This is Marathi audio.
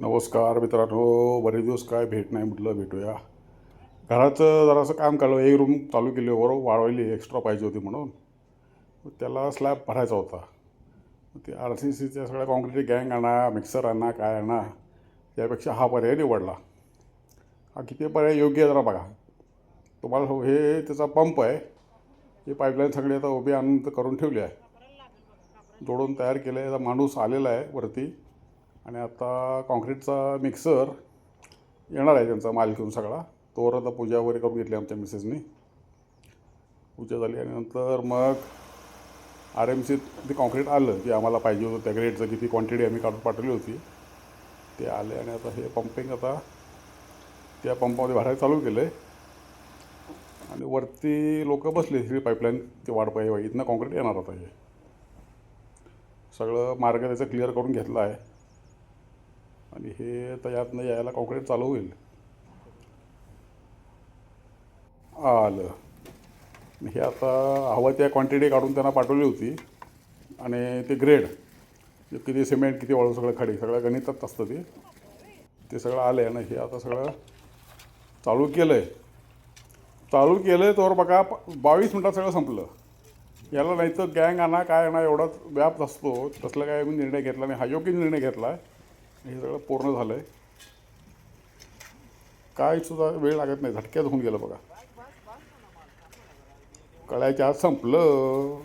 नमस्कार मित्रांनो. बरेच दिवस काय भेट नाही, म्हटलं भेटूया. घराचं जरासं काम काढलं, एक रूम चालू केली, वर वाढवली, एक्स्ट्रा पाहिजे होती म्हणून. त्याला स्लॅब भरायचा होता. ते आर सी सीच्या सगळ्या कॉन्क्रीट गँग आणा, मिक्सर आणा, काय आणा, त्यापेक्षा हा पर्याय निवडला. हा किती पर्याय योग्य आहे जरा बघा. तुम्हाला हे त्याचा पंप आहे, हे पाईपलाईन सगळी आता उभी आणून करून ठेवली आहे, जोडून तयार केलं आहे. आता माणूस आलेला आहे वरती, आणि आता कॉन्क्रीटचा मिक्सर येणार आहे, त्यांचा माल घेऊन सगळा. तोवर आता पूजा वगैरे करून घेतली आमच्या मिसेसनी. पूजा झाली आणि नंतर मग आर एम सीत ते कॉन्क्रीट आलं जे आम्हाला पाहिजे होतं, त्या ग्रेडचं किती क्वांटिटी आम्ही काढून पाठवली होती ते आले. आणि आता हे पंपिंग आता त्या पंपामध्ये भरायला चालू केलं आहे. आणि वरती लोक बसले, ही पाईपलाईन ते वाढ पाहिजे, इथनं कॉन्क्रीट येणार होता. हे सगळं मार्ग त्याचं क्लिअर करून घेतला आहे. आणि हे तर यातनं यायला कॉन्क्रीट चालू होईल. आलं. हे आता हवं त्या क्वांटिटी काढून त्यांना पाठवली होती. आणि ते ग्रेड किती सिमेंट, किती वाळू, सगळं खडी, सगळं गणितात असतं ते सगळं आलं आहे. आणि हे आता सगळं चालू केलं आहे. तर बघा 22 मिनटात सगळं संपलं. याला नाही तर गँग आणा, काय आणा, एवढाच व्याप असतो. तसलं काय मी निर्णय घेतला नाही, हा योग्य निर्णय घेतला आहे. हे सगळं पूर्ण झालं आहे. काय सुद्धा वेळ लागत नाही, झटक्यात होऊन गेलं बघा. कळायच्या आत संपलं.